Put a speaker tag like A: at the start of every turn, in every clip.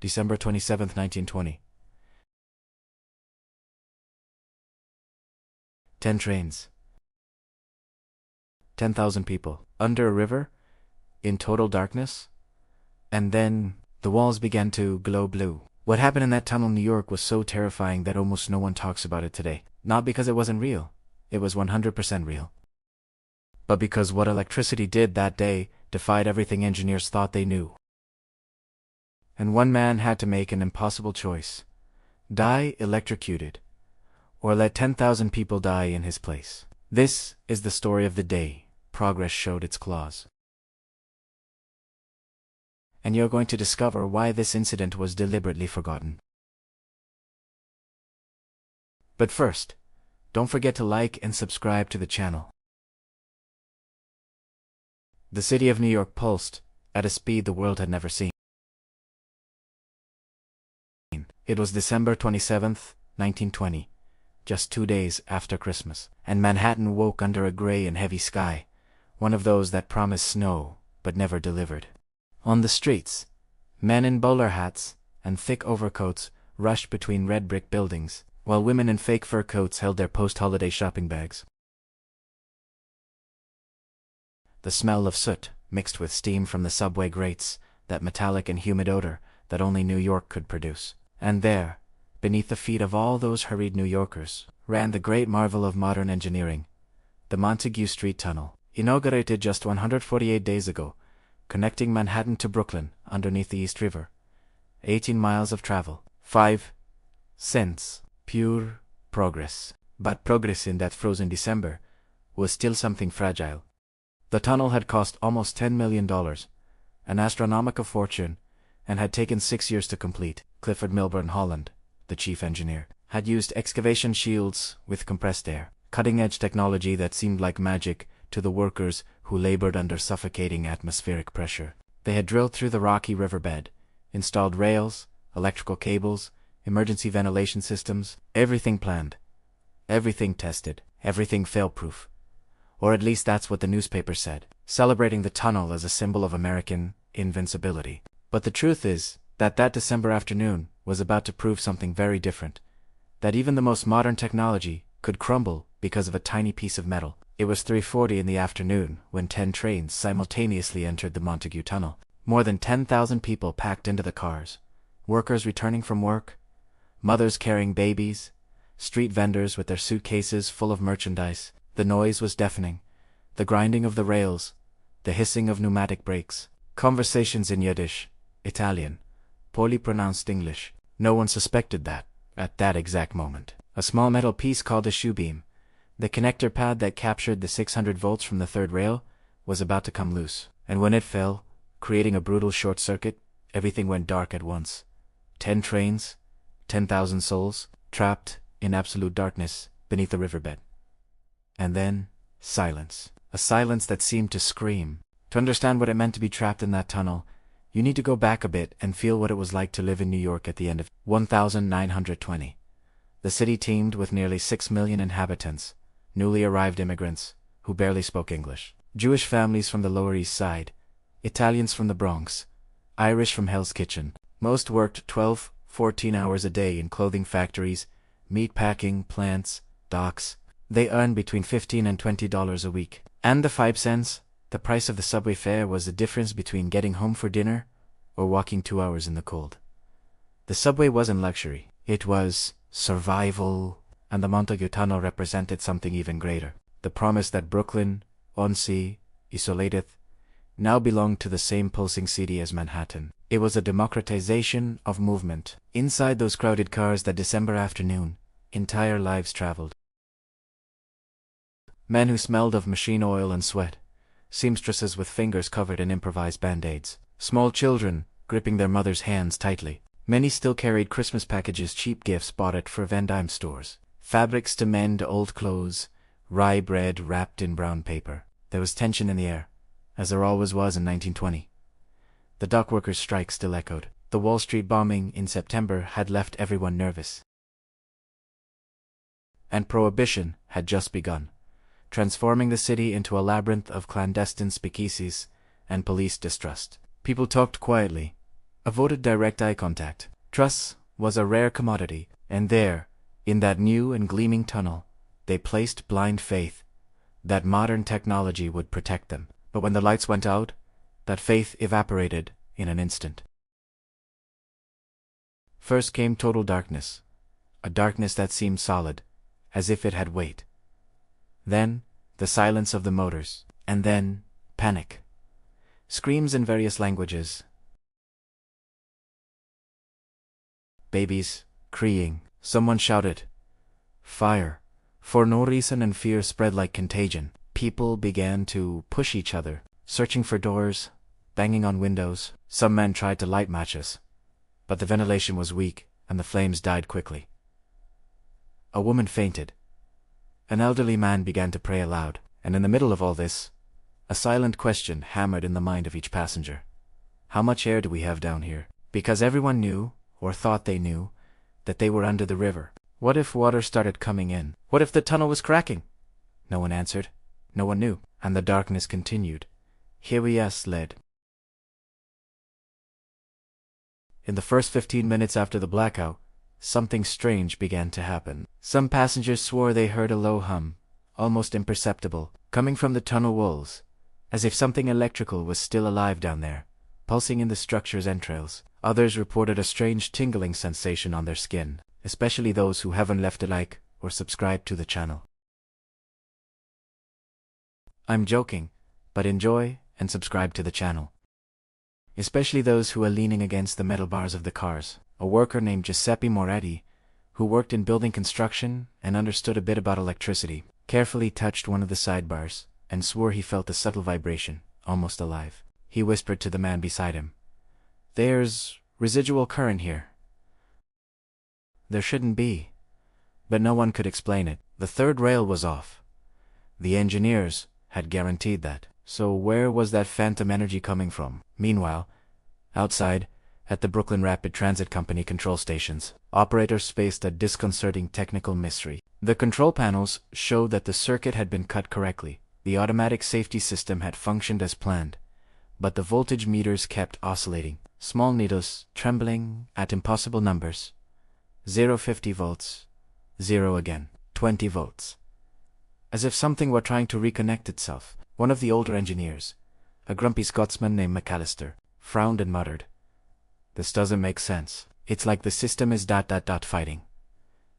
A: December 27, 1920. 10 trains. 10,000 people. Under a river? In total darkness? And then, the walls began to glow blue. What happened in that tunnel in New York was so terrifying that almost no one talks about it today. Not because it wasn't real. It was 100% real. But because what electricity did that day defied everything engineers thought they knew. And one man had to make an impossible choice. Die electrocuted, or let 10,000 people die in his place. This is the story of the day progress showed its claws. And you're going to discover why this incident was deliberately forgotten. But first, don't forget to like and subscribe to the channel. The city of New York pulsed at a speed the world had never seen. It was December 27, 1920, just 2 days after Christmas, and Manhattan woke under a gray and heavy sky, one of those that promised snow but never delivered. On the streets, men in bowler hats and thick overcoats rushed between red brick buildings, while women in fake fur coats held their post-holiday shopping bags. The smell of soot mixed with steam from the subway grates, that metallic and humid odor that only New York could produce. And there, beneath the feet of all those hurried New Yorkers, ran the great marvel of modern engineering, the Montague Street Tunnel, inaugurated just 148 days ago, connecting Manhattan to Brooklyn underneath the East River. 18 miles of travel, 5 cents, pure progress. But progress in that frozen December was still something fragile. The tunnel had cost almost $10 million, an astronomical fortune, and had taken 6 years to complete. Clifford Milburn Holland, the chief engineer, had used excavation shields with compressed air, cutting-edge technology that seemed like magic to the workers who labored under suffocating atmospheric pressure. They had drilled through the rocky riverbed, installed rails, electrical cables, emergency ventilation systems, everything planned, everything tested, everything fail-proof. Or at least that's what the newspaper said, celebrating the tunnel as a symbol of American invincibility. But the truth is that December afternoon was about to prove something very different, that even the most modern technology could crumble because of a tiny piece of metal. It was 3:40 in the afternoon when 10 trains simultaneously entered the Montague Tunnel. More than 10,000 people packed into the cars, workers returning from work, mothers carrying babies, street vendors with their suitcases full of merchandise. The noise was deafening, the grinding of the rails, the hissing of pneumatic brakes, conversations in Yiddish, Italian, poorly pronounced English. No one suspected that, at that exact moment, a small metal piece called a shoe beam, the connector pad that captured the 600 volts from the third rail, was about to come loose. And when it fell, creating a brutal short circuit, everything went dark at once. 10 trains, 10,000 souls, trapped in absolute darkness beneath the riverbed. And then, silence. A silence that seemed to scream. To understand what it meant to be trapped in that tunnel, you need to go back a bit and feel what it was like to live in New York at the end of 1920. The city teemed with nearly 6 million inhabitants, newly arrived immigrants who barely spoke English, Jewish families from the Lower East Side, Italians from the Bronx, Irish from Hell's Kitchen. Most worked 12, 14 hours a day in clothing factories, meat packing plants, docks. They earned between $15 and $20 a week. And the 5 cents, the price of the subway fare, was the difference between getting home for dinner or walking 2 hours in the cold. The subway wasn't luxury. It was survival, and the Montague Tunnel represented something even greater. The promise that Brooklyn, Onsi, Isolateth, now belonged to the same pulsing city as Manhattan. It was a democratization of movement. Inside those crowded cars that December afternoon, entire lives traveled. Men who smelled of machine oil and sweat, seamstresses with fingers covered in improvised band-aids, small children gripping their mothers' hands tightly. Many still carried Christmas packages, cheap gifts bought at Venn dime stores, fabrics to mend old clothes, rye bread wrapped in brown paper. There was tension in the air, as there always was in 1920. The dock workers' strike still echoed. The Wall Street bombing in September had left everyone nervous. And Prohibition had just begun, transforming the city into a labyrinth of clandestine speakeasies and police distrust. People talked quietly, avoided direct eye contact. Trust was a rare commodity, and there, in that new and gleaming tunnel, they placed blind faith that modern technology would protect them. But when the lights went out, that faith evaporated in an instant. First came total darkness, a darkness that seemed solid, as if it had weight. Then, the silence of the motors, and then, panic. Screams in various languages. Babies, crying. Someone shouted, "Fire!" For no reason, and fear spread like contagion. People began to push each other, searching for doors, banging on windows. Some men tried to light matches, but the ventilation was weak, and the flames died quickly. A woman fainted. An elderly man began to pray aloud, and in the middle of all this, a silent question hammered in the mind of each passenger. How much air do we have down here? Because everyone knew, or thought they knew, that they were under the river. What if water started coming in? What if the tunnel was cracking? No one answered. No one knew. And the darkness continued. Here we led. In the first 15 minutes after the blackout, something strange began to happen. Some passengers swore they heard a low hum, almost imperceptible, coming from the tunnel walls, as if something electrical was still alive down there, pulsing in the structure's entrails. Others reported a strange tingling sensation on their skin, especially those who haven't left a like or subscribed to the channel. I'm joking, but enjoy and subscribe to the channel. Especially those who are leaning against the metal bars of the cars. A worker named Giuseppe Moretti, who worked in building construction and understood a bit about electricity, carefully touched one of the sidebars and swore he felt a subtle vibration, almost alive. He whispered to the man beside him, "There's residual current here." There shouldn't be, but no one could explain it. The third rail was off. The engineers had guaranteed that. So where was that phantom energy coming from? Meanwhile, outside, at the Brooklyn Rapid Transit Company control stations, operators faced a disconcerting technical mystery. The control panels showed that the circuit had been cut correctly. The automatic safety system had functioned as planned, but the voltage meters kept oscillating. Small needles trembling at impossible numbers. 50 volts, 0 again, 20 volts. As if something were trying to reconnect itself. One of the older engineers, a grumpy Scotsman named McAllister, frowned and muttered, "This doesn't make sense. It's like the system is ... fighting."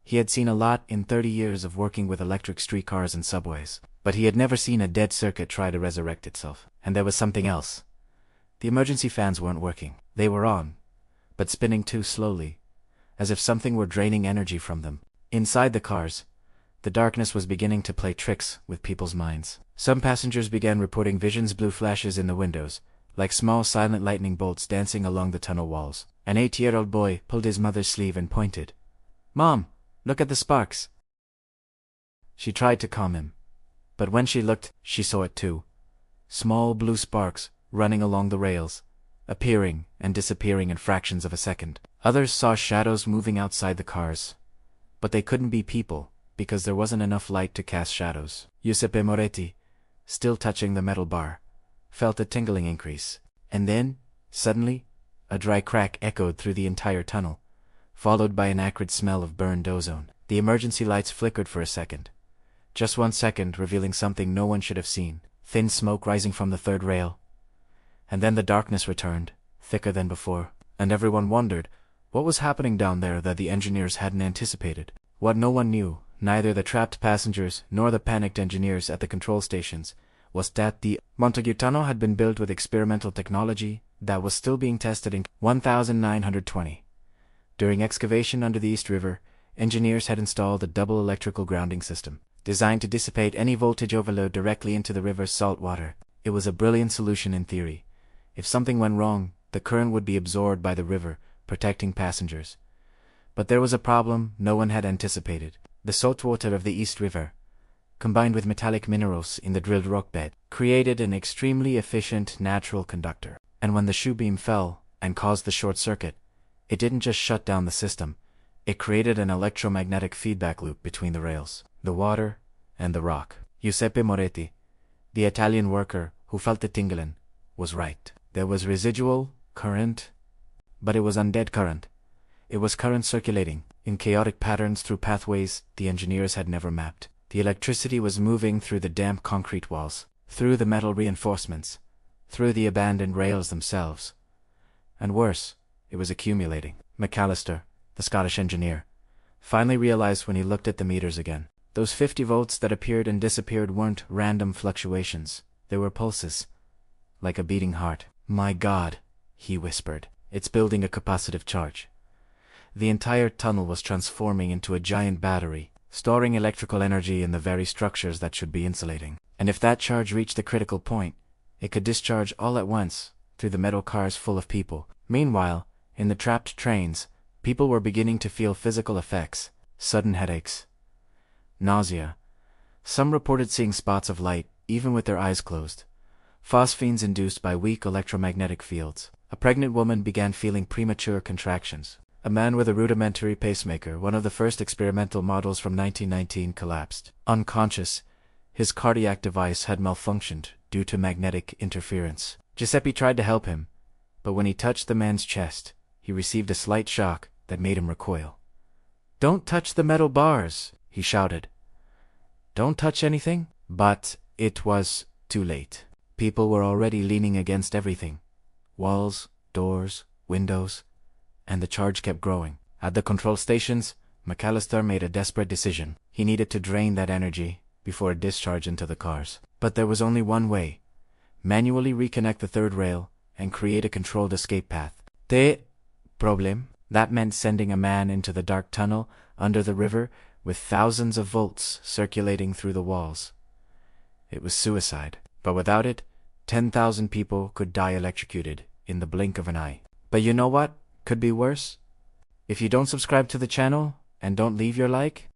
A: He had seen a lot in 30 years of working with electric streetcars and subways, but he had never seen a dead circuit try to resurrect itself. And there was something else. The emergency fans weren't working. They were on, but spinning too slowly, as if something were draining energy from them. Inside the cars, the darkness was beginning to play tricks with people's minds. Some passengers began reporting visions, blue flashes in the windows, like small silent lightning bolts dancing along the tunnel walls. An 8-year-old boy pulled his mother's sleeve and pointed. "Mom, look at the sparks." She tried to calm him, but when she looked, she saw it too. Small blue sparks running along the rails, appearing and disappearing in fractions of a second. Others saw shadows moving outside the cars, but they couldn't be people, because there wasn't enough light to cast shadows. Giuseppe Moretti, still touching the metal bar, felt a tingling increase. And then, suddenly, a dry crack echoed through the entire tunnel, followed by an acrid smell of burned ozone. The emergency lights flickered for a second. Just 1 second, revealing something no one should have seen. Thin smoke rising from the third rail. And then the darkness returned, thicker than before. And everyone wondered, what was happening down there that the engineers hadn't anticipated? What no one knew, neither the trapped passengers nor the panicked engineers at the control stations, was that the Montague Tunnel had been built with experimental technology that was still being tested in 1920. During excavation under the East River, engineers had installed a double electrical grounding system, designed to dissipate any voltage overload directly into the river's salt water. It was a brilliant solution in theory. If something went wrong, the current would be absorbed by the river, protecting passengers. But there was a problem no one had anticipated. The salt water of the East River, combined with metallic minerals in the drilled rock bed, created an extremely efficient natural conductor. And when the shoe beam fell and caused the short circuit, it didn't just shut down the system, it created an electromagnetic feedback loop between the rails, the water, and the rock. Giuseppe Moretti, the Italian worker who felt the tingling, was right. There was residual current, But it was undead current. It was current circulating, in chaotic patterns through pathways the engineers had never mapped. The electricity was moving through the damp concrete walls, through the metal reinforcements, through the abandoned rails themselves. And worse, it was accumulating. McAllister, the Scottish engineer, finally realized when he looked at the meters again. Those 50 volts that appeared and disappeared weren't random fluctuations. They were pulses, like a beating heart. "My God," he whispered. "It's building a capacitive charge." The entire tunnel was transforming into a giant battery, storing electrical energy in the very structures that should be insulating. And if that charge reached a critical point, it could discharge all at once through the metal cars full of people. Meanwhile, in the trapped trains, people were beginning to feel physical effects: sudden headaches, nausea. Some reported seeing spots of light, even with their eyes closed. Phosphenes induced by weak electromagnetic fields. A pregnant woman began feeling premature contractions. A man with a rudimentary pacemaker, one of the first experimental models from 1919, collapsed. Unconscious, his cardiac device had malfunctioned due to magnetic interference. Giuseppe tried to help him, but when he touched the man's chest, he received a slight shock that made him recoil. "Don't touch the metal bars," he shouted. "Don't touch anything." But it was too late. People were already leaning against everything: walls, doors, windows, and the charge kept growing. At the control stations, McAllister made a desperate decision. He needed to drain that energy before it discharged into the cars. But there was only one way: manually reconnect the third rail and create a controlled escape path. Problem. That meant sending a man into the dark tunnel under the river with thousands of volts circulating through the walls. It was suicide. But without it, 10,000 people could die electrocuted in the blink of an eye. But you know what could be worse? If you don't subscribe to the channel and don't leave your like?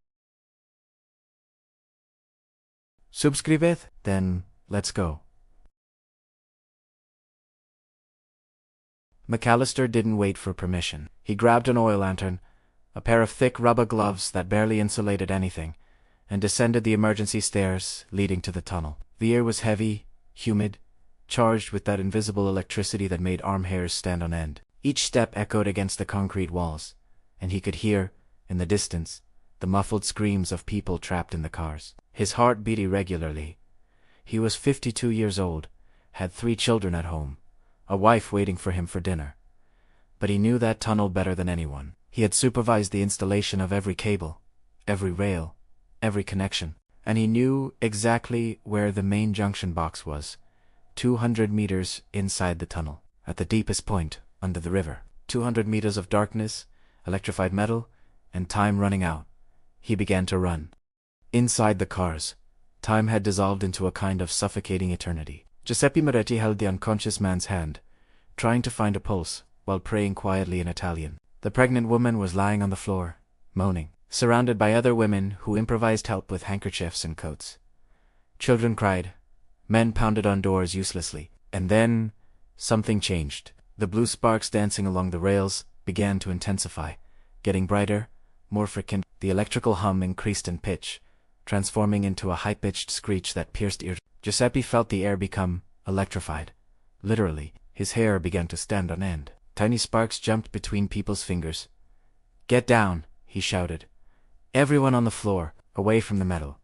A: Subscribeth? Then let's go. McAllister didn't wait for permission. He grabbed an oil lantern, a pair of thick rubber gloves that barely insulated anything, and descended the emergency stairs leading to the tunnel. The air was heavy, humid, charged with that invisible electricity that made arm hairs stand on end. Each step echoed against the concrete walls, and he could hear, in the distance, the muffled screams of people trapped in the cars. His heart beat irregularly. He was 52 years old, had 3 children at home, a wife waiting for him for dinner. But he knew that tunnel better than anyone. He had supervised the installation of every cable, every rail, every connection, and he knew exactly where the main junction box was, 200 meters inside the tunnel, at the deepest point under the river. 200 meters of darkness, electrified metal, and time running out. He began to run. Inside the cars, time had dissolved into a kind of suffocating eternity. Giuseppe Moretti held the unconscious man's hand, trying to find a pulse, while praying quietly in Italian. The pregnant woman was lying on the floor, moaning, surrounded by other women who improvised help with handkerchiefs and coats. Children cried. Men pounded on doors uselessly. And then something changed. The blue sparks dancing along the rails began to intensify, getting brighter, more frequent. The electrical hum increased in pitch, transforming into a high-pitched screech that pierced ears. Giuseppe felt the air become electrified. Literally, his hair began to stand on end. Tiny sparks jumped between people's fingers. "Get down," he shouted. "Everyone on the floor, away from the metal."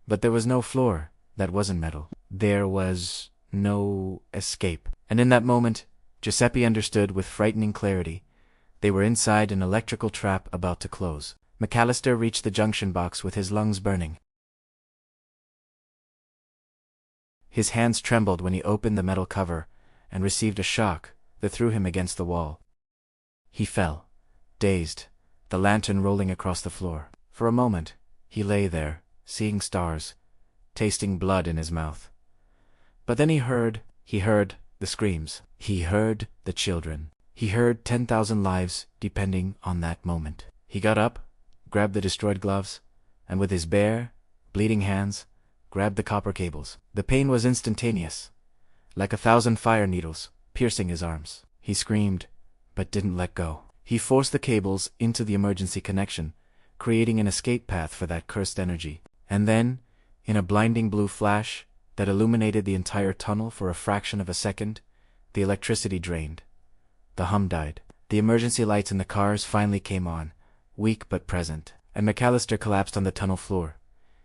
A: But there was no floor that wasn't metal. There was no escape. And in that moment, Giuseppe understood with frightening clarity. They were inside an electrical trap about to close. McAllister reached the junction box with his lungs burning. His hands trembled when he opened the metal cover and received a shock that threw him against the wall. He fell, dazed, the lantern rolling across the floor. For a moment, he lay there, seeing stars, tasting blood in his mouth. But then he heard the screams. He heard the children. He heard 10,000 lives depending on that moment. He got up, grabbed the destroyed gloves, and with his bare, bleeding hands, grabbed the copper cables. The pain was instantaneous, like 1,000 fire needles, piercing his arms. He screamed, but didn't let go. He forced the cables into the emergency connection, creating an escape path for that cursed energy. And then, in a blinding blue flash that illuminated the entire tunnel for a fraction of a second, the electricity drained. The hum died. The emergency lights in the cars finally came on, weak but present, and McAllister collapsed on the tunnel floor,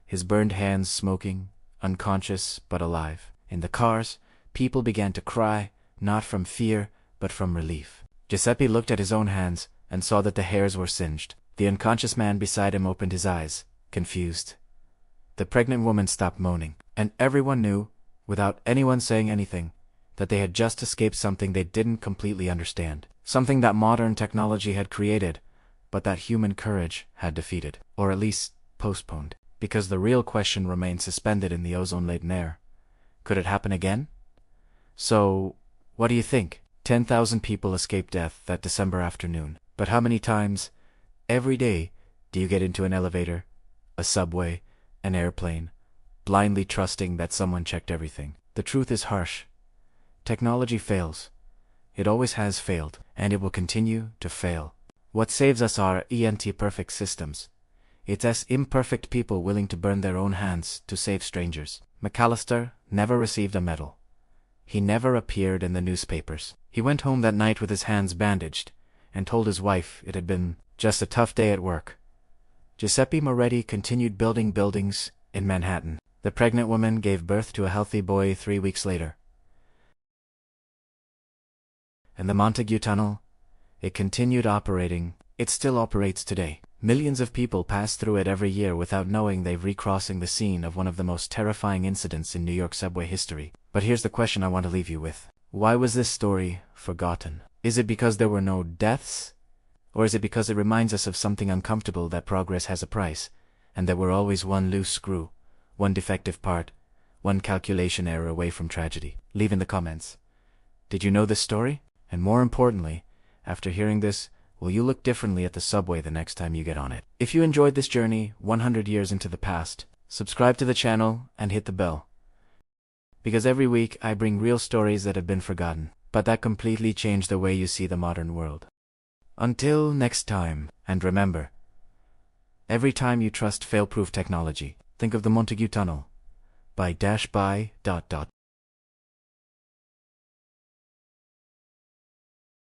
A: his burned hands smoking, unconscious but alive. In the cars, people began to cry, not from fear, but from relief. Giuseppe looked at his own hands and saw that the hairs were singed. The unconscious man beside him opened his eyes, confused. The pregnant woman stopped moaning, and everyone knew, without anyone saying anything, that they had just escaped something they didn't completely understand. Something that modern technology had created, but that human courage had defeated, or at least postponed. Because the real question remained suspended in the ozone-laden air. Could it happen again? So, what do you think? 10,000 people escaped death that December afternoon. But how many times, every day, do you get into an elevator, a subway, an airplane, blindly trusting that someone checked everything? The truth is harsh. Technology fails. It always has failed, and it will continue to fail. What saves us are perfect systems. It's as imperfect people willing to burn their own hands to save strangers. McAllister never received a medal. He never appeared in the newspapers. He went home that night with his hands bandaged, and told his wife it had been just a tough day at work. Giuseppe Moretti continued building buildings in Manhattan. The pregnant woman gave birth to a healthy boy 3 weeks later. And the Montague Tunnel, it continued operating. It still operates today. Millions of people pass through it every year without knowing they're recrossing the scene of one of the most terrifying incidents in New York subway history. But here's the question I want to leave you with. Why was this story forgotten? Is it because there were no deaths? Or is it because it reminds us of something uncomfortable, that progress has a price, and that we're always one loose screw, one defective part, one calculation error away from tragedy? Leave in the comments. Did you know this story? And more importantly, after hearing this, will you look differently at the subway the next time you get on it? If you enjoyed this journey 100 years into the past, subscribe to the channel and hit the bell. Because every week I bring real stories that have been forgotten, but that completely change the way you see the modern world. Until next time, and remember, every time you trust fail-proof technology, think of the Montague Tunnel by